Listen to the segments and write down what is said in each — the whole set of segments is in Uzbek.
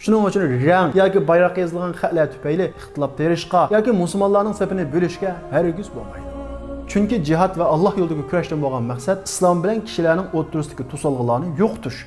Shuning uchun rang yoki bayroqqa yozilgan xatlar tufayli ixtilof terishga yoki musulmonlarning safini bo'lishga hargiz bo'lmaydi. Chunki jihad va Alloh yo'lidagi kurashdan bo'lgan maqsad islom bilan kishilarning o'rtasidagi to'solg'ularni yo'qotish.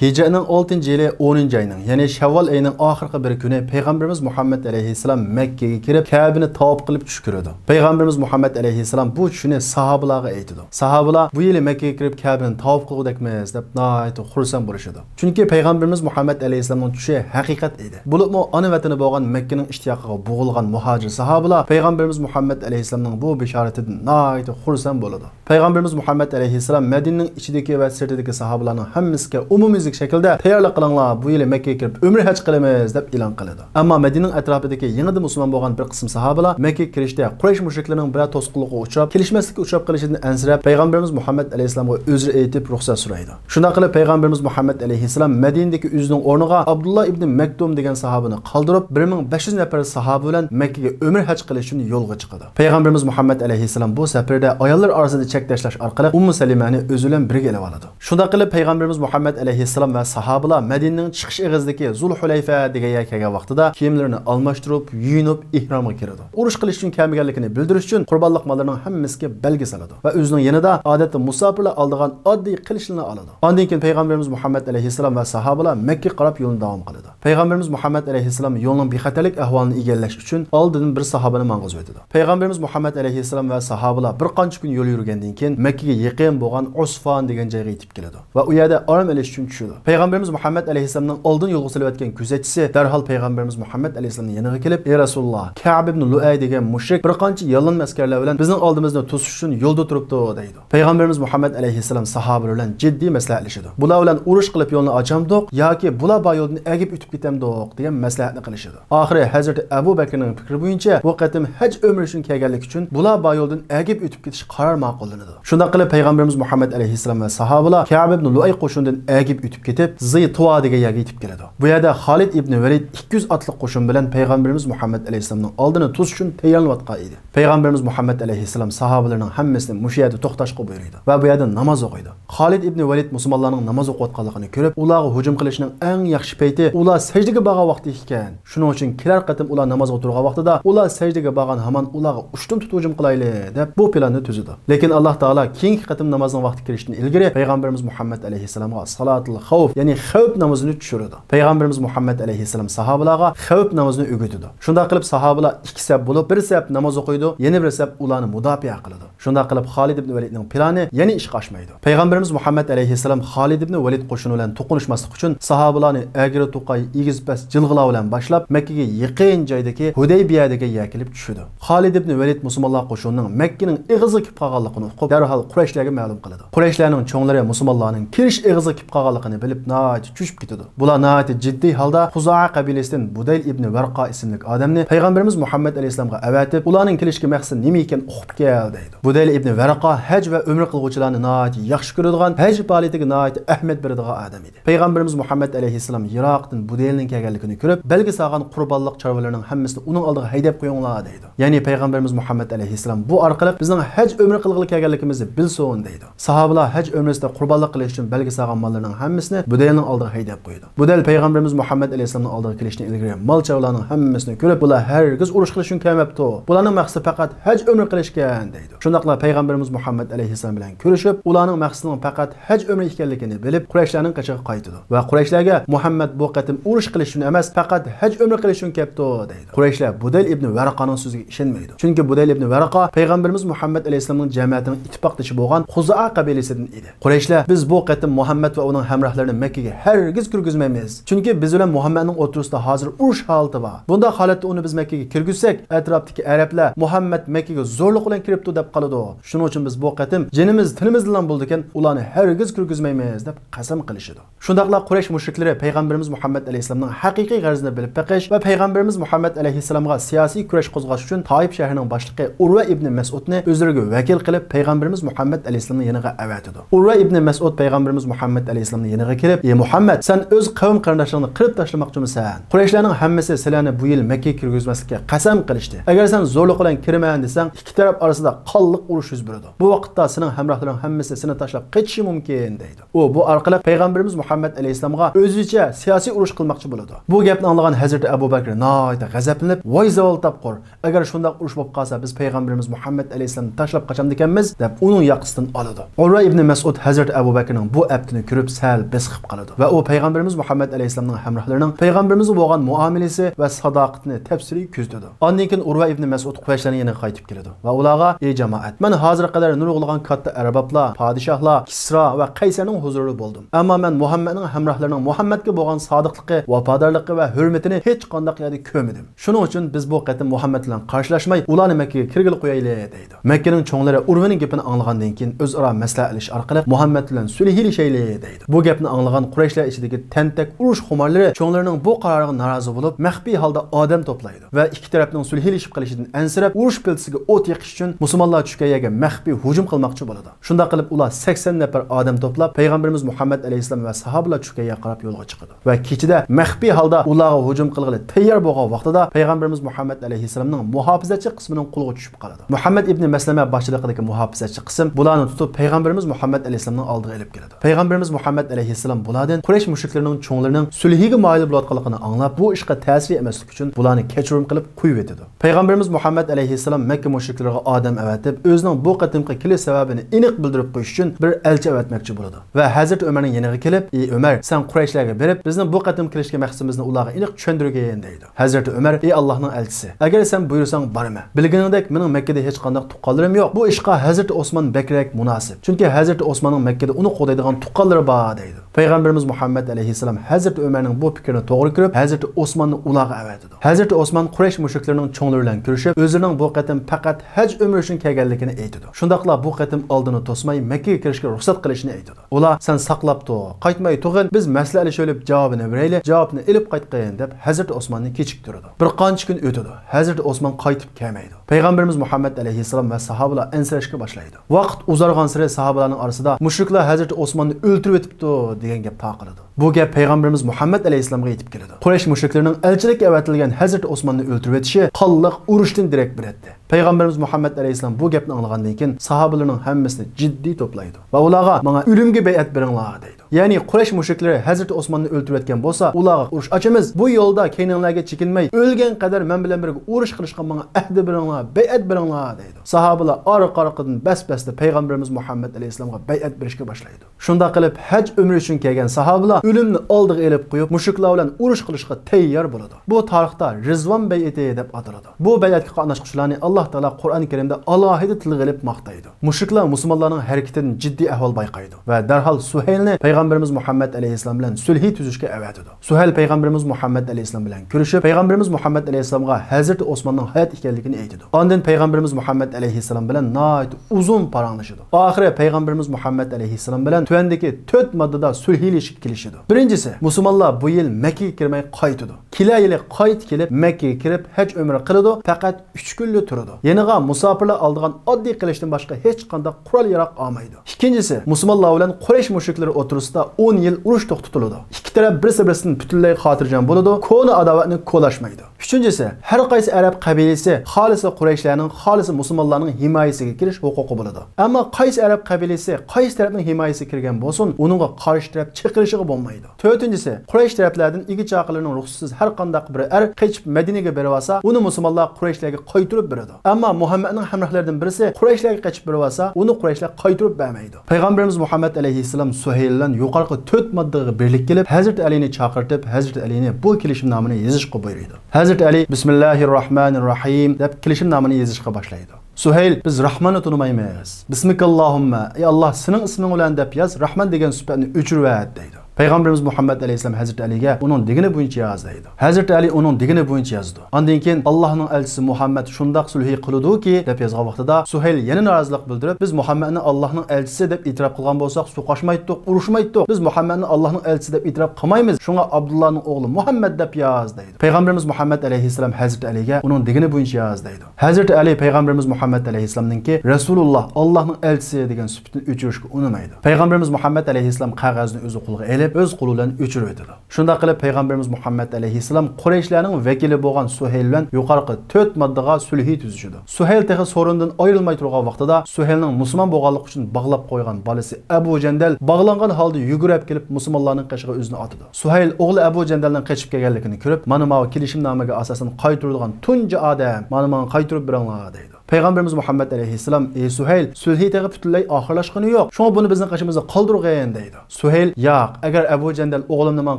Hicre'nin 6. yılı 10. ayının, yani Şevval ayının ahirki bir günü Peygamberimiz Muhammed aleyhisselam Mekke'ye girip Kabe'ni tavaf kılıp düşkürüdü. Peygamberimiz Muhammed aleyhisselam bu düşünü sahabalara aytdı. Sahabalar bu yılı Mekke'ye girip Kabe'ni tavaf kılıp dekmez dep nayet xursand buluşudu. Çünkü Peygamberimiz Muhammed aleyhisselamın düşü hakikat idi. Bulup mu ana vatani boğan Mekke'nin iştiyakıga boğulgan muhacir sahabalar Peygamberimiz Muhammed aleyhisselamın bu bişaretini nayet xursand buludu. Peygamberimiz Muhammed aleyhisselam Medine'nin içindeki ve sırtındaki sahabalarının hemmisiga umumizlik şekilde tayyorlik qilinglar, bu yil Mekke'ye kirib umre haj qilamiz deb e'lon qiladi. Ammo Medine'ning atrofidagi yangi musulmon bo'lgan bir qism sahobalar Mekke'ga kirishda Quraysh mushriklarining bir to'sqinligiga uchrab, kelishmaslikka uchrab qolishidan ansirab, Payg'ambarimiz Muhammad alayhisolamga uzr aytib ruxsat so'raydi. Shunda qilib Payg'ambarimiz Muhammad alayhisolam Medine'dagi o'zining o'rniga Abdullah ibn Maktum degan sahobani qoldirib, 1500 nafar sahoba bilan Mekke'ga umre haj qilish uchun yo'lga chiqadi. Payg'ambarimiz Muhammad alayhisolam bu safarda ayollar orasida chek tashlash orqali Salimani o'zi bilan birga olib oladi. Shunda qilib Payg'ambarimiz Muhammad alayhisolam va sahobalar Medine'ning chiqish eg'izidagi Zulhulayfa degan yerga kelgan vaqtida kiyimlarini almashtirib, yuyinib ihromga kiradi. Urush qilish uchun kelmaganligini bildirish uchun qurbonlik mollarining hammasiga belgi soladi va o'zining yanida odatda musofirlar oldigan oddiy qilishlarni oladi. Ondan keyin Payg'ambarimiz Muhammad alayhisolam va sahobalar Makka qarab yo'lni davom qiladi. Payg'ambarimiz Muhammad alayhisolam yo'lning bexatarlik ahvolini egallash uchun oldidan bir sahobani mang'izib o'tadi. Payg'ambarimiz Muhammad alayhisolam va sahobalar bir qancha kun yo'l yurgandan keyin Makkaga yaqin bo'lgan Usfon degan joyga yetib keladi va u yerda orom olish uchun tushadi. Payg'ambarimiz Muhammad alayhisolamning oldin yo'lga solayotgan kuzatchisi darhol Payg'ambarimiz Muhammad alayhisolamning yoniga kelib, "Ey Rasululloh, Ka'b ibn Lu'ay degan mushrik bir qancha yolg'on askarlar bilan bizning oldimizda to'sish uchun yo'lda turibdi" deydi. Payg'ambarimiz Muhammad alayhisolam sahobalar bilan jiddiy maslahatlashadi. Bular bilan urush qilib yo'lni ochamdiq yoki bular bu yo'ldan agib o'tib ketamdiq degan maslahatni qilishadi. Oxiri Hazrat Abu Bakrning fikri bo'yicha bu qatim haj umri uchun kelganlik uchun bular bu yo'ldan agib o'tib ketish qaror ma'qullanadi. Shunda qilib Payg'ambarimiz Muhammad alayhisolam va sahobalar Ka'b ibn Lu'ay qo'shinidan agib o'tib ketib, Ziytuva degan yerga yetib keladi. Bu yerda Xolid ibn Valid 200 otliq qo'shin bilan Payg'ambarimiz Muhammad alayhisolamning oldini to'sish uchun tayyorlanayotgan edi. Payg'ambarimiz Muhammad alayhisolam sahobalarining hammasini mush yerda to'xtashga buyurdi va bu yerda namoz o'qiydi. Xolid ibn Valid musulmonlarning namoz o'qiyotganligini ko'rib, ularga hujum qilishning eng yaxshi payti ular sajdaga borgan vaqti ekan. Shuning uchun kelar qatim ular namoz o'tirgan vaqtida ular sajdaga borgan hamon ularga ushtum tut hujum qilayli deb bu planni tuzdi. Lekin Alloh taolo keyingi qatim namozning vaqti kirishdan ilgari Payg'ambarimiz Muhammad alayhisolamga salatul xavf, ya'ni xavf namozini tushirdi. Payg'ambarimiz Muhammad alayhisolam sahobalarga xavf namozini o'rgatdi. Shunda qilib sahobalar ikki saf bo'lib, bir saf namoz o'qiydi, yana bir saf ularni mudofaa qiladi. Shunda qilib Xolid ibn Validning plani yana ishga oshmaydi. Payg'ambarimiz Muhammad alayhisolam Xolid ibn Valid qo'shini bilan to'qinishmaslik uchun sahobalarni agri to'qay egizpas jilg'ila bilan boshlab Makkaga yaqin joydagi Hudaybiyadagi yerga kelib tushdi. Xolid ibn Valid musulmonlar qo'shinining Makkaning eg'izi kib qolganligini uqib, darhol Qurayshlarga ma'lum qiladi. Qurayshlarning cho'nglari musulmonlarning kirish eg'izi kib qolganligini bilib, nayt tushib ketadi. Bular nayt jiddiy holda Xuzoa qabilasidan Budayl ibn Varqa ismli odamni Payg'ambarimiz Muhammad alayhisolamga avatib, ularning kelishga maqsadi nima ekan o'qib kel deydi. Budayl ibn Varqa haj va umra qiluvchilarni nayt yaxshi ko'radigan, haj faoliyatiga nayt ahmiyat beradigan odam edi. Payg'ambarimiz Muhammad alayhisolam Iroqdan Budaylning kelganligini ko'rib, belgi sog'an qurbonlik chorvalarining hammasini uning oldiga haydab qo'yinglar deydi. Ya'ni Payg'ambarimiz Muhammad alayhisolam bu orqali bizning haj umra qilg'ili kelganligimizni bilsin deydi. Sahobalar haj umrasida qurbonlik qilish uchun belgi sog'an mollarning hammasini Budaylning oldiga haydab qo'ydi. Budayl Payg'ambarimiz Muhammad alayhisolamning oldiga kelishdan ilgari mol chorvalarning hammasini ko'rib, bular hargiz urush qilish uchun kelmabdi. Bularning maqsadi faqat haj umra qilishgan deydi. Shundaqla Payg'ambarimiz Muhammad alayhisolam bilan ko'rishib, ularning maqsadining faqat haj umra ekanligini bilib, Qurayshlarning qachiga qaytdi va Qurayshlarga Muhammad bu qatim urush qilish uchun emas, faqat haj umra qilish uchun kelibdi deydi. Qurayshlar Budayl ibn Varaqaning so'ziga ishonmaydi. Chunki Budayl ibn Varaqa Payg'ambarimiz Muhammad alayhisolamning jamiyatining ittifoqdoshi bo'lgan Xuzoa qabilasidan edi. Qurayshlar biz bu qatim Muhammad va uning hamrohlarini Makkaga hargiz kirgizmaymiz. Chunki biz bilan Muhammadning o'rtasida hozir urush holati bor. Bunda holatda uni biz Makkaga kirgizsak, atrofdagi arablar Muhammad Makkaga zo'rlik bilan kiribdi deb qoladi. Shuning uchun biz bu qatim jinimiz, tinimiz bilan bo'ldi ekan, ularni hargiz kirgizmaymiz deb qasam qilishdi. Shundaqla Quraysh mushriklari Payg'ambarimiz Muhammad alayhisolamning haqiqiy g'arazini bilib baqish va Payg'ambarimiz Muhammad alayhisolamga siyosiy kurash qo'zg'ash uchun Toyib shahrining boshlig'i Urva ibn Mas'udni o'zlariga vakil qilib Payg'ambarimiz Muhammad alayhisolamning yoniga avatdi. Urva ibn Mas'ud Payg'ambarimiz Muhammad alayhissalomning yeniga kelib, "Ey Muhammad, sen o'z qavm qarindoshlaringni qirib tashlamoqchimisan? Qurayshlarning hammasi sizlarni bu yil Makka kirgizmaslikka qasam qilishdi. Agar sen zo'rlik bilan kirman desang, ikki taraf orasida qonliq urush yuz beradi. Bu vaqtda sening hamrohlaring hammasi seni tashlab ketishi mumkin" deydi. U bu orqali payg'ambarimiz Muhammad alayhissalomga o'zicha siyosiy urush qilmoqchi bo'ladi. Bu gapni anglagan Hazrat Abu Bakr nihoyat g'azablanib, "Voy zavol topqur, agar shunday urush bo'lib qolsa, biz payg'ambarimiz Muhammad alayhissalomni tashlab qachamdikanmiz" deb uning yoqasidan oladi. Urva ibn Mas'ud Hazrat Abu Bakrning bu aptini ko'rib sal besqib qoladi va u payg'ambarimiz Muhammad alayhissalomning hamrohlarining payg'ambarimizga bo'lgan muomalasi va sadoqatini tafsiriy ko'zladi. Ondan keyin Urva ibn Mas'ud Qurayshlarning yeniga qaytib keladi va ularga: "Ey jamoat, men hozir qadar nurg'ulg'an katta arboblar, podshohlar, Kisra va Qaysarning huzurida bo'ldim. Ammo men Muhammadning hamrohlarining Muhammadga bo'lgan sodiqligi, vafodorligi va hurmatini hech qanday yerda ko'rmadim. Shuning uchun biz bu qatim Muhammad bilan qarshilashmay, ularni Makkaga kirgil qo'yaylik" deydi. Makkaning cho'nglari Urvaning gapini anglagandan keyin o'zaro maslahatlash orqali Muhammad bilan sulhilashaylik deydi. Bu gapni anglagan Qurayshlar ichidagi tantak urush xumorlari cho'nglarining bu qaroriga norozi bo'lib, maxfiy holda odam to'playdi va ikki tarafning sulhilashib qolishidan ansirab, urush peltisiga o't yoqish uchun musulmonlar tushgan yerga maxfiy hujum qilmoqchi bo'ladi. Shunda qilib ular 80 nafar odam to'plab payg'ambarimiz Muhammad alayhissalom va sahobalar tushgan yerga qarab yo'lga chiqadi. Va kechida maxfiy holda ularga hujum qilg'ili tayyor bo'lgan vaqtida payg'ambarimiz Muhammad alayhissalomning muhofizachi qismining qo'liga tushib qoladi. Muhammad ibn Maslama boshchiligidagi muhofizachi qism bularni tutib payg'ambarimiz Muhammad alayhissalomning oldiga olib keladi. Payg'ambarimiz Muhammad alayhissalom bulardan Quraysh mushriklarining cho'nglarining sulhiga moyil bo'layotganligini anglab, bu ishga ta'sir emaslik uchun bularni kechirim qilib qo'yib etadi. Payg'ambarimiz Muhammad alayhissalom Makka mushriklariga odam avatib, o'zining bu qatimqi kelish sababini aniq bildirib qo'yish uchun bir elchi avatmoqchi bo'ladi. Va Hazrat Umarning yeniga kelib: "Ey Umar, sen Qurayshlarga berib, bizning bu qatim kelishga maqsadimizni ularga aniq tushuntirgin" deydi. Hazrat Umar: "Ey Allohning elchisi, agar sen buyursang borma. Bilganingdek, mening Makkada hech qanday tuqqanlarim yo'q. Bu ishga Hazrat Osmon bakrak munosib. Chunki Hazrat Osmonning Makkada uni qo'daydigan tuqqanlari bor" deydi. Payg'ambarimiz Muhammad alayhissalom Hazrat Umarning bu fikrini to'g'ri ko'rib, Hazrat Osmonni ularga avatadi. Hazrat Osmon Quraysh mushriklarining cho'nglari bilan ko'rishib, o'zining bu qatim faqat haj umri uchun kelganligini aytadi. Shundaqla bu qatim oldini to'smay Makkaga kirishga ruxsat qilishini aytadi. Ular: "Sen saqlab tur, qaytmay turg'in, biz maslahalashib javobini beraylik, javobni ilib qaytqin" deb Hazrat Osmonni kechiktiradi. Bir qancha kun o'tadi. Hazrat Osmon qaytib kelmaydi. Payg'ambarimiz Muhammad alayhissalom va sahobalar ansirashga boshlaydi. Vaqt uzargan sari sahobalarning orasida mushriklar Hazrat Osmonni o'ldirib etibdi degan gap taqiladi. Bu gap payg'ambarimiz Muhammad alayhissalomga yetib keladi. Quraysh mushriklarining elchilikka avatilgan Hazrat Osmonni o'ldirib etishi qonliq urushdan darak beradi. Payg'ambarimiz Muhammad alayhissalom bu gapni anglagandan keyin sahobalarning hammasini jiddiy to'playdi va ularga: "Menga o'limga bay'at beringlar" deydi. Ya'ni Quraysh mushriklari Hazrat Osmonni o'ldirib etgan bo'lsa, ularga urush ochamiz. Bu yo'lda keyninglarga chekinmay, o'lgan qadar men bilan birga urush qilishga menga ahd beringlar, bay'at beringlar deydi. Sahobalar orqa-orqadan bas-basda payg'ambarimiz Muhammad alayhissalomga bay'at berishga boshlaydi. Shunda qilib haj umri uchun kelgan sahobalar o'limni oldiga elib qo'yib, mushriklar bilan urush qilishga tayyor bo'ladi. Bu tarixda Rizvon bay'ati deb ataladi. Bu bay'atga qatnashuvchilarni Alloh taolo Qur'oni Karimda alohida tilga olib maqtaydi. Mushriklar musulmonlarning harakatidan jiddiy ahvol bayqaydi va darhol Suhaylni payg'ambarimiz Muhammad alayhissalom bilan sulh tuzishga avatadi. Suhayl payg'ambarimiz Muhammad alayhissalom bilan ko'rishib, payg'ambarimiz Muhammad alayhissalomga Hazrat Osmonning hayot ekanligini aytadi. Ondan payg'ambarimiz Muhammad alayhissalom bilan nihoyat uzun paranglashadi. Oxiri payg'ambarimiz Muhammad alayhissalom bilan tuvandagi 4 moddada sulhilashib kelishadi. Birinchisi, musulmonlar bu yil Makkaga kirmay qaytadi. Kela yili qayt kelib Makkaga kirib haj umri qiladi, faqat 3 kunlik turadi. Yeniga musofirlar oldigan oddiy qilishdan boshqa hech qanday qurol yaroq olmaydi. Ikkinchisi, musulmonlar bilan Quraysh mushriklari o'tirisida 10 yil urush to'xtatiladi. Ikki taraf bir-biridan butunlay xotirjam bo'ladi, ko'ni adovatni qo'lashmaydi. Uchinchisi, har qaysi arab qabilasi xolisi Qurayshlarning, xolisi musulmonlarning himoyasiga kirish huquqi bo'ladi. Ammo qaysi arab qabilasi qaysi tarafning himoyasiga kirgan bo'lsin, uningga qarshi taraf chiqirishiga bo'lmaydi. To'rtinchisi, Quraysh taraflaridan igi chaqilining ruxsatsiz har qanday bir qochib Madinaga berib olsa, uni musulmonlar Qurayshlarga qaytarib beradi. Ammo Muhammadning hamrohlaridan birisi Qurayshlarga qochib berib olsa, uni Qurayshlar qaytarib bermaydi. Payg'ambarimiz Muhammad alayhissalom Suhayldan yuqorqi 4 moddaga birlik kelib, Hazrat Alini chaqirtib, Hazrat Alini bu kelishimnomani yozishga buyurdi. Hazrat Ali Bismillahirrohmanirrohim deb kelishimnomani yozishga boshlaydi. Suhayl: "Biz Rahmonni tunimaymiz. Bismikallahumma, ey Alloh, sening isming bilan deb yoz, Rahman degan sifatni o'chirib deydi. Payg'ambarimiz Muhammad alayhisalom Hazreti Aliga uning degini bo'yicha yoz deydi. Hazreti Ali uning degini bo'yicha yozdi. Undan keyin Allohning elchisi Muhammad shundoq sulhiy qildi-ki, deb yozgan vaqtida Suhayl yana norozilik bildirib, biz Muhammadni Allohning elchisi deb e'tirof qilgan bo'lsak, suqashmaydik, urushmaydik. Biz Muhammadni Allohning elchisi deb e'tirof qilmaymiz. Shunga Abdullohning o'g'li Muhammad deb yoz deydi. Payg'ambarimiz Muhammad alayhisalom Hazreti Aliga uning degini bo'yicha yoz deydi. Hazreti Ali payg'ambarimiz Muhammad alayhisalomningki Rasululloh Allohning elchisi degan sifatini o'chirishga unamaydi. Payg'ambarimiz Muhammad alayhisalom qog'ozni o'zi qo'lga olib, o'z qo'li bilan o'chirib o'tadi. Shunda qilib payg'ambarimiz Muhammad alayhisalom Qurayshlarning vakili bo'lgan Suhayl bilan yuqorqi 4 moddaga sulhiy tuzishdi. Suhayl tehi so'rindan ayrilmay turgan vaqtida Suhaylning musulmon bo'lganligi uchun bog'lab qo'ygan bolasi Abu Jandal bog'langan holda yugurib kelib musulmonlarning qashiga o'zini otdi. Suhayl o'g'li Abu Jandalning qochib kelganligini ko'rib, mana bu kelishimnomaga asosan qaytarilgan tunji odam, mana men qaytarib beranglar deydi. Payg'ambarimiz Muhammad alayhisalom ey Suhayl, sulhiy tag'i butunlay oxirlashgani yo'q. Shunga buni bizning qashimizda qoldirgan deydi. Suhayl, "Yo'q, agar Abu Jandal o'g'limni men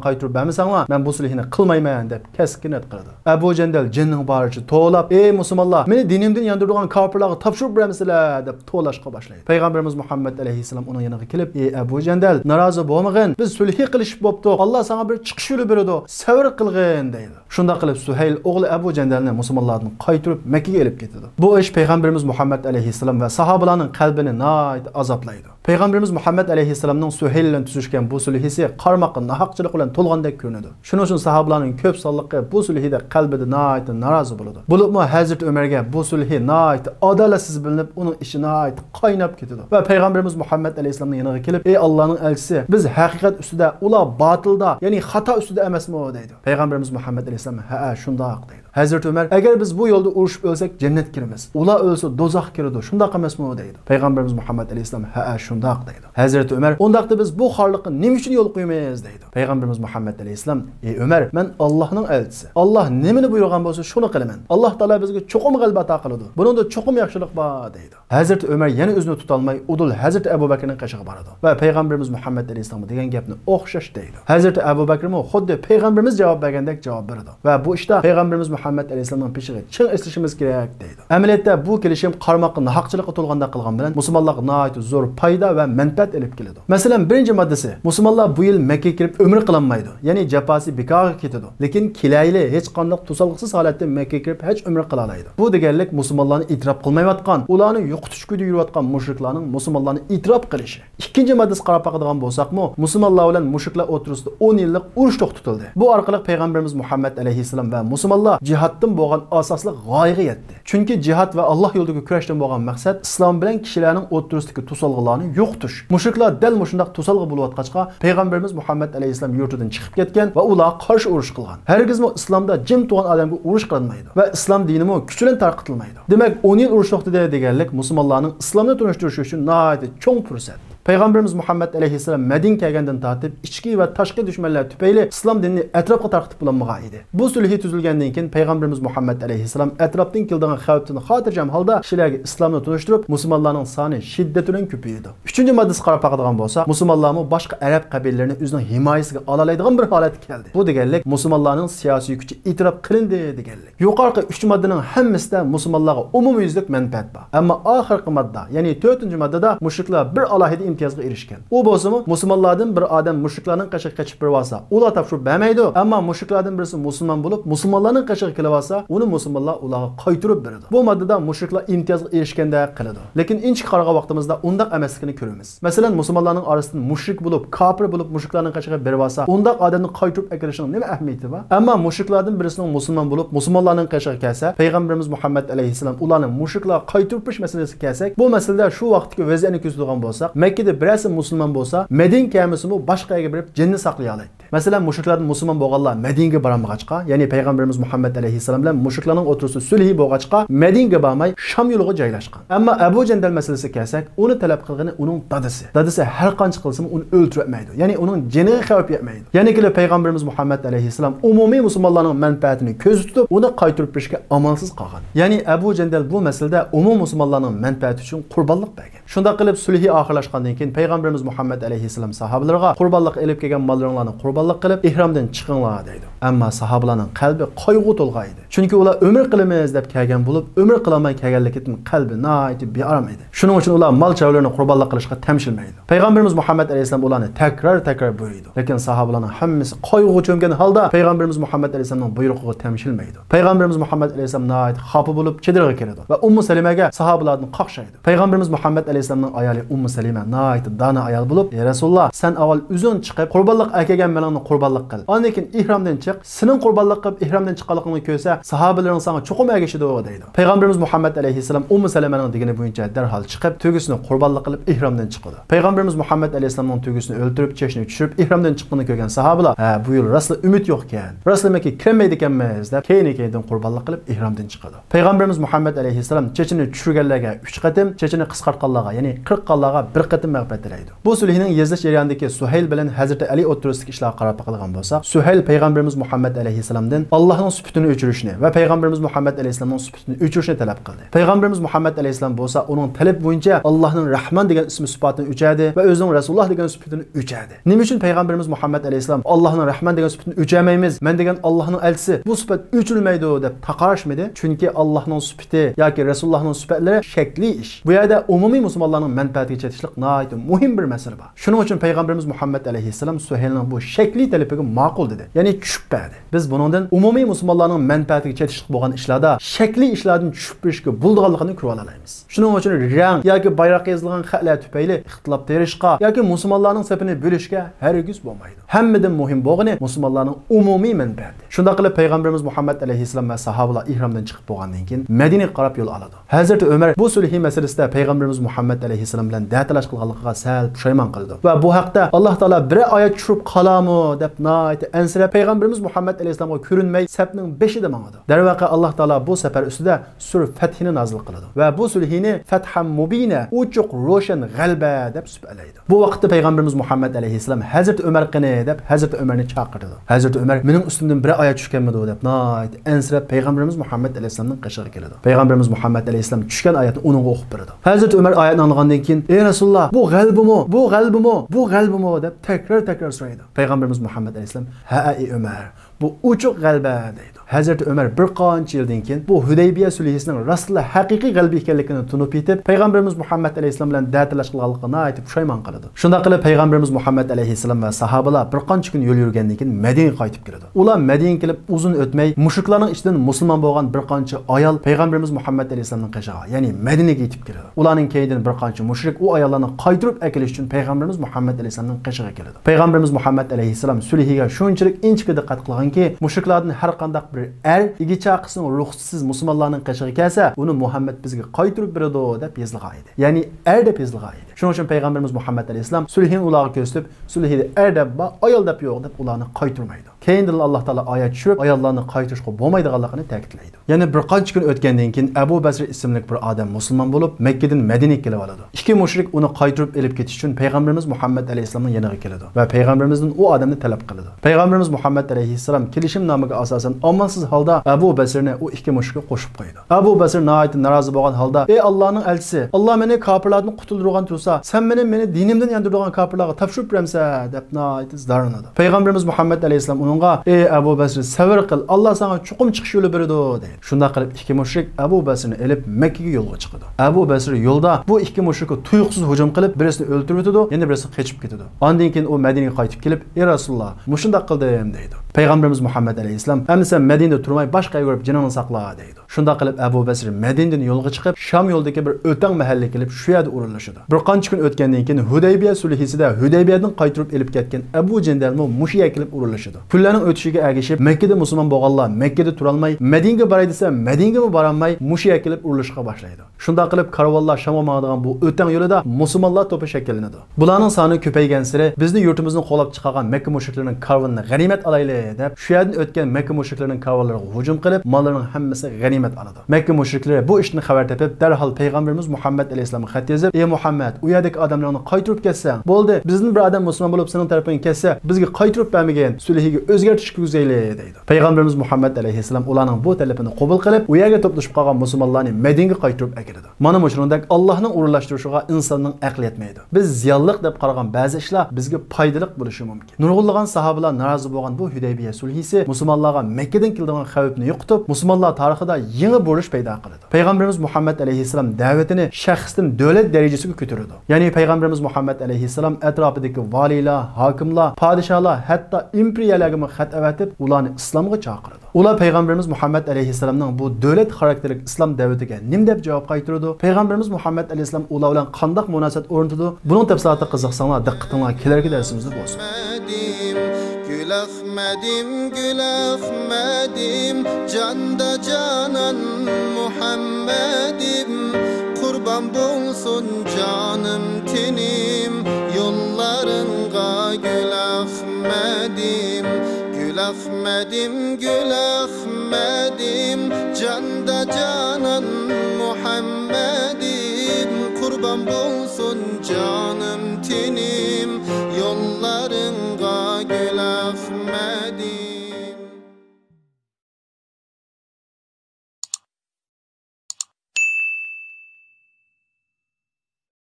qaytarib bermasanglar, men bu sulhini qilmayman" deb keskin aytqirdi. Abu Jandal jinning boricha to'lab, "Ey musulmonlar, meni dinimdan yondirgan kofirlarga topshirib beramisizlar" deb to'lashga boshlaydi. Payg'ambarimiz Muhammad alayhisalom uning yoniga kelib, "Ey Abu Jandal, norozi bo'lmag'in, biz sulhiy qilishib bo'pti. Alloh senga bir chiqish yo'li beradi. Sabr qilgin" deydi. Shunda qilib Suhayl o'g'li Abu Jandalni musulmonlardan qaytarib Makkaga olib ketdi. Bu ish Payg'ambarimiz Muhammad alayhisalom va sahobalarning qalbini nihoyat azoblaydi. Payg'ambarimiz Muhammad alayhisalomning Suhayl bilan tuzishgan bu sulhisi qarmoqqa nohaqchilik bilan to'lgandek ko'rinadi. Shuning uchun sahobalarning ko'p sonliqi bu sulhida qalbida nihoyat norozi bo'ladi. Bo'libmi Hazrat Umarga bu sulhi nihoyat adolatsiz bilinib, uning ishi nihoyat qaynab ketadi. Va Payg'ambarimiz Muhammad alayhisalomning yoniga kelib, "Ey Allohning elchisi, biz haqiqat ustida, ular botilda, ya'ni xato ustida emasmi?" deydi. Payg'ambarimiz Muhammad alayhisalom, "Ha, shundoq" deydi. Hazrat Umar, "Agar biz bu yo'lda urushib o'lsak, jannat kiramiz. Ular o'lsa dozoq kiradi. Shundoq emasmi?" deydi. Payg'ambarimiz Muhammad alayhisalom, "Ha, shundoq" deydi. Hazrat Umar, "Undaqda biz bu xorliqqa nima uchun yo'l qo'ymaymiz?" deydi. Payg'ambarimiz Muhammad alayhisalom, "Ey Umar, men Allohning elchisi. Alloh nimani buyurgan bo'lsa, shuni qilaman. Alloh taolo bizga cho'qim g'alaba ato qiladi. Buningda cho'qim yaxshilik bor" deydi. Hazrat Umar yana o'zini tuta olmay, udul Hazrat Abu Bakrning qashiga boradi va Payg'ambarimiz Muhammad alayhisalom degan gapni o'xshash deydi. Hazrat Abu Bakr mo xuddi payg'ambarimiz javob bergandek javob beradi va bu ishda Payg'ambarimiz Muhammad alayhisalomning peshiga chin eslashimiz kerak deydi. Amaliyotda bu kelishim qarmoqqa nohaqchilikqa to'lganda qilgan bilan musulmonlarga nihoyat zo'r foyda va manfaat olib keladi. Masalan, birinchi moddasi, musulmonlar bu yil Makka kirib umr qilinmaydi. Ya'ni jafosi bekorga ketadi. Lekin kelayli hech qanday to'salg'isiz holatda Makka kirib hech umr qila oladi. Bu deganlik musulmonlarni e'tirof qilmayotgan, ularni yo'qotish kuyda yurayotgan mushriklarning musulmonlarni e'tirof qilishi. Ikkinchi moddasi qarab boqadigan bo'lsak-mu, musulmonlar bilan mushriklar o'rtasida 10 yillik urush to'xtatildi. Bu orqali Payg'ambarimiz Muhammad alayhisalom va musulmonlar jihoddan bo'lgan asosli g'oyaga yetdi. Chunki jihad va Alloh yo'lidagi kurashdan bo'lgan maqsad islom bilan kishilarning o'rtasidagi to'salg'ularni yo'qotish. Mushriklar dal mushundaq to'salg'i bo'layotgachqa Payg'ambarimiz Muhammad alayhisalom yurtidan chiqib ketgan va ular qarshi urush qilgan. Hargizmi islomda jim turgan odamga urush qilinmaydi va islom dinimi kuch bilan tarqatilmaydi. Demak, 10 yil urush to'xtadi deganlik musulmonlarning islomni tunishtirish uchun nihoyat cho'ng fursat. Payg'ambarimiz Muhammad alayhisalom Madina kelgandan tortib ichki va tashqi dushmanlar tufayli islom dinini atrofga tarqatib bo'lmagan edi. Bu sulh tuzilgandan keyin Payg'ambarimiz Muhammad alayhisalom atrofdan kelgan xavfni xotirjam holda kishilarga islomni tunishtirib, musulmonlarning soni shiddat bilan ko'paydi. 3-moddasi qarab boqadigan bo'lsak, musulmonlarning boshqa arab qabilalarini o'zining himoyasiga olalaydigan bir holat keldi. Bu deganlik musulmonlarning siyosiy kuchi e'tirof qilindi deganlik. Yuqorqi 3 moddaning hammasida musulmonlarga umumyuzlik manfaat bor. Ammo oxirgi modda, ya'ni 4-moddada mushriklar bir alohida imtiyozga erishgan. U bo'lsa-mu musulmonlardan bir odam mushriklarning qashiga qochib kirib olsa, ular topshirib bermaydi. Ammo mushriklardan birisi musulmon bo'lib, musulmonlarning qashiga kelib olsa, uni musulmonlar ularga qaytarib beradi. Bu moddada mushriklar imtiyozga erishganda qiladi. Lekin inchi qarg'a vaqtimizda undaq emasligini ko'ramiz. Masalan, musulmonlarning orasidan mushrik bo'lib, kofir bo'lib mushriklarning qashiga berib olsa, undaq odamni qaytarib akirishning nima ahamiyati bor? Ammo mushriklardan birisining musulmon bo'lib, musulmonlarning qashiga kelsa, Payg'ambarimiz Muhammad alayhisalom ularni mushriklar qaytarib berish masalasiga kelsak, bu masalada shu vaqtdagi vaziyatni ko'zlagan bo'lsak, Makka birasi musulmon bo'lsa, Madina kelmasimu boshqa yerga borib jinni saqlay oladi. Masalan, mushriklardan musulmon bo'lganlar Madinaga bormag'achqa, ya'ni Payg'ambarimiz Muhammad alayhisalom bilan mushriklarning o'rtasida sulh bo'lg'achqa Madinaga bormay Sham yo'liga joylashgan. Ammo Abu Jandal masalasiga kelsak, uni talab qilgani uning dadasi. Dadasi har qancha qilsa uni o'ldirmaydi. Ya'ni uning jiniga xavf yetmaydi. Ya'ni kelib Payg'ambarimiz Muhammad alayhisalom umumiy musulmonlarning manfaatini ko'z tutib, uni qaytarib berishga amalsiz qolgan. Ya'ni Abu Jandal bu masalada umumiy musulmonlarning manfaati uchun qurbonlik bergan. Shunda qilib sulh oxirlashgandan keyin Payg'ambarimiz Muhammad alayhisalom sahobalarga qurbonlik elib kelgan mollaringlarni qurbon qurbonlik qilib ihromdan chiqinglar deydi. Ammo sahobalarning qalbi qayg'u to'lgan edi. Chunki ular umr qilamiz deb kelgan bo'lib, umr qilolmay kelganligidan qalbi nihoyat bearom edi. Shuning uchun ular mol chavlarni qurbonlik qilishga tamshilmaydi. Payg'ambarimiz Muhammad alayhisalom ularni takrar buyurdi. Lekin sahobalarning hammasi qayg'uga cho'mgan holda Payg'ambarimiz Muhammad alayhisalomning buyrug'iga tamshilmaydi. Payg'ambarimiz Muhammad alayhisalom nihoyat xafa bo'lib chedirga kiradi va Ummu Salimaga sahobalardan qaqshaydi. Payg'ambarimiz Muhammad alayhisalomning ayoli Ummu Salima nihoyat dona ayol bo'lib, "Ey Rasululloh, sen avval uzun chiqib qurbonlik akagan meningni qurbonlik qil. Ondan keyin ihromdan chiq. Sening qurbonlik qilib ihromdan chiqqanligingni ko'rsa, sahobalarning senga cho'qim ergashidi" deydi. Payg'ambarimiz Muhammad alayhisalom Ummu Salimaning degani bo'yicha darhol chiqib, tugisini qurbonlik qilib ihromdan chiqadi. Payg'ambarimiz Muhammad alayhisalomning tugisini o'ldirib, cheshini tushirib ihromdan chiqqanini ko'rgan sahobalar, "Ha, bu yil rasl umid yo'q ekan. Raslimaki kirmaydi ekanmiz" deb keyin qurbonlik qilib ihromdan chiqadi. Payg'ambarimiz Muhammad alayhisalom chechini tushirganlarga 3 qatim, chechini qisqartganlarga, ya'ni 40 qanlarga 1 qatim mag'firat tilaydi. Bu sulhning yezish jarayonidagi Suhayl bilan Hazrat Ali o'rtasidagi ishlar qarab qilgan bo'lsa, Suhayl payg'ambarimiz Muhammad alayhisalomdan Allohning sifatini o'chirishni va payg'ambarimiz Muhammad alayhisalomning sifatini o'chirishni talab qildi. Payg'ambarimiz Muhammad alayhisalom bo'lsa, uning talab bo'yicha Allohning Rahman degan ismi sifatini o'chirdi va o'zining Rasululloh degan sifatini o'chirdi. Nima uchun payg'ambarimiz Muhammad alayhisalom Allohning Rahman degan sifatini o'chirmaymiz? Men degan Allohning elchisi bu sifat o'chirilmaydi deb taqarashmidi? Chunki Allohning sifati yoki Rasulullohning sifatlari shakli ish. Bu yerda umumiy musulmonlarning manfaatiga yetishlik nihoyat muhim bir masala bor. Shuning uchun payg'ambarimiz Muhammad alayhisalom Suhaylning bu shakli talabiga ma'qul dedi. Ya'ni tushib berdi. Biz buningdan umumiy musulmonlarning manfaatiga yetishlik bo'lgan ishlarda shakli ishlardan tushib berishga bo'lganligini ko'rib olamiz. Shuning uchun rang yoki bayroq yozilgan xatlar tufayli ixtilof terishga yoki musulmonlarning safini bo'lishga hargiz bo'lmaydi. Hammadan muhim bo'lgani musulmonlarning umumiy manfaati. Shunda qilib payg'ambarimiz Muhammad alayhisalom va sahobalar ihromdan chiqib bo'lgandan keyin Madinaga qarab yo'l oladi. Hazrat Umar bu sulh masalasida payg'ambarimiz Muhammad alayhisalom bilan da'talash qilganligiga sal pushaymon qildi. Va bu haqda Alloh taolo bir oyat tushirib qolamo deb nihoyat ansirab payg'ambarimiz Muhammad alayhisalomga ko'rinmay safning 5ida mangadi. Darvaqa Alloh taolo bu safar ustida sur Fathini nozil qiladi va bu sulhini Fatham Mubina, uchuq ro'shan g'alba deb subalaydi. Bu vaqtda payg'ambarimiz Muhammad alayhisalom Hazrat Umar qani deb Hazrat Umarni chaqirdi. Hazrat Umar mening ustimdan bir oyat tushganmidi deb nihoyat ansirab payg'ambarimiz Muhammad alayhisalomning qishig'iga keladi. Payg'ambarimiz Muhammad alayhisalom tushgan oyatni uningga o'qib berdi. Hazrat Umar oyatni anglagandan keyin "Ey Rasululloh, bu g'albimi deb takrar so'raydi. Payg'ambarimiz Muhammad alayhisalom "Ha ey Umar, bu uchuq g'alba" deydi. Hazrat Umar bir qancha yildan keyin bu Hudaybiya sulhisining rasli haqiqiy g'alba ekanligini tunib yetib, payg'ambarimiz Muhammad alayhisalom bilan da'talash qilganligini aytib pushaymon qiladi. Shunda qilib payg'ambarimiz Muhammad alayhisalom va sahobalar bir qancha kun yo'l yurgandan keyin Madinaga qaytib keladi. Ular Madinaga kelib uzun o'tmay mushriklarning ichidan musulmon bo'lgan bir qancha ayol payg'ambarimiz Muhammad alayhisalomning qishig'iga, ya'ni Madinaga yetib keladi. Ularning keyidan bir qancha mushrik u ayollarni qaytirib akilish uchun payg'ambarimiz Muhammad alayhisalomning qishig'iga keladi. Payg'ambarimiz Muhammad alayhisalom sulhiga shunchalik inchik diqqat qilganki, mushriklardan har qanday bir igicha qismi ruxsatsiz musulmonlarning qishig'iga kelsa, uni Muhammad bizga qaytirib beradi deb yozilgan edi. Ya'ni deb yozilgan edi. Shuning uchun payg'ambarimiz Muhammad alayhisalom sulhini ularga ko'rsatib, sulhida deb bor, ayol deb yo'q deb ularni qaytirmaydi. Keyindan Alloh taolo oyat tushirib, ayollarni qaytirishga bo'lmaydiganligini ta'kidlaydi. Yana bir qancha kun o'tgandan keyin Abu Basr ismli bir odam musulmon bo'lib, Makka dan Madinaga kelib oladi. Ikki mushrik uni qaytirib elib ketish uchun payg'ambarimiz Muhammad alayhisalomning yoniga keladi va payg'ambarimizdan u odamni talab qiladi. Payg'ambarimiz Muhammad alayhisalom kelishim nomiga asosan omonsiz holda Abu Basrni u ikki mushrikka qo'shib qo'ydi. Abu Basr nihoyat norozi bo'lgan holda: "Ey Allohning elchisi, Alloh meni kofirlardan qutuldirgan tursa, sen meni dinimdan yandirgan kofirlarga topshirib beramsa?" deb nihoyat izdarlanadi. Payg'ambarimiz Muhammad alayhisalom uningga: "Ey Abu Basr, sabr qil, Alloh sana chuqum chiqish yo'li beradi" dedi. Shunda qilib ikki mushrik Abu Basrni elib Makkaga yo'lga chiqadi. Abu Basr yo'lda bu ikki mushrikka tuyuqsiz hujum qilib, birisini o'ldirib o'tadi, yana birisi qochib ketadi. Ondan keyin u Madinaga qaytib kelib: "Ey Rasululloh, mushundaq qildim" deydi. Payg'ambarimiz Muhammad alayhisalom: "Endi sen Madinada turmay boshqa yerga borib jiningni saqla" deydi. Shunda qilib Abu Basr Madinadan yo'lga chiqib, Sham yo'lidagi bir o'tang mahallaga kelib, shu yerda o'rinlashadi. Bir qancha kun o'tgandan keyin Hudaybiya sulhisida Hudaybiyadan qaytirib elib ketgan Abu Jandalmo mushiga kelib o'rinlashadi. Kunlarning o'tishiga ergashib, Makkada musulmon bo'lganlar Makkada tura olmay, Madinaga boray desa Madinaga bora olmay, mushiga kelib o'rinlashga boshlaydi. Shunda qilib karvonlar Shamga boradigan bu o'tang yo'lida musulmonlar to'pi shakllanadi. Bularning soni ko'paygan sari bizni yurtimizni qo'lab chiqargan Makka mushriklarining karvonini g'animat olaylik deb shu yerdan o'tgan Makka mushriklarning karvonlariga hujum qilib, mollarining hammasi g'animat oladi. Makka mushriklari bu ishni xabar topib, darhol payg'ambarimiz Muhammad alayhisolamga xat yozib, "Ey Muhammad, u yerdagi odamlarni qaytirib ketsang, bo'ldi. Bizning bir odam musulmon bo'lib sening tarafingga kelsa, bizga qaytirib bermagan sulhiga o'zgartirish kirzayli" deydi. Payg'ambarimiz Muhammad alayhisolam ularning bu talabini qabul qilib, u yerga to'plashib qolgan musulmonlarni Madinaga qaytirib akirdi. Mana shuningdek Allohning o'rinlashtirishiga insonning aqli yetmaydi. Biz ziyonliq deb qaragan ba'zi ishlar bizga foydali bo'lishi mumkin. Nurg'unlagan sahobalar norozi bo'lgan bu Hudaybiya sulhisi musulmonlarga Makkadan keladigan xavfni yo'qotib, musulmonlar tarixida yangi bo'lish paydo qildi. Payg'ambarimiz Muhammad alayhisolam da'vatini shaxsdan davlat darajasiga ko'tardi. Ya'ni payg'ambarimiz Muhammad alayhisolam atrofidagi valilar, hokimlar, podshohlar, hatto imperiyalarga xat avatib, ularni islomga chaqirdi. Ular payg'ambarimiz Muhammad alayhisolamning bu davlat xarakterli islom da'vatiga nim deb javob qaytardi. Payg'ambarimiz Muhammad alayhisolam ular bilan qanday munosabat o'rnatdi? Buning tafsilotida qiziqsanglar, diqqatinglar kelarki darsimizda bo'lsin. Gül Ahmedim, Gül Ahmedim, canda canan Muhammedim, kurban bulsun canım tenim, yollarınga Gül Ahmedim, Gül Ahmedim, Gül Ahmedim, canda canan Muhammedim, kurban bulsun canım tenim.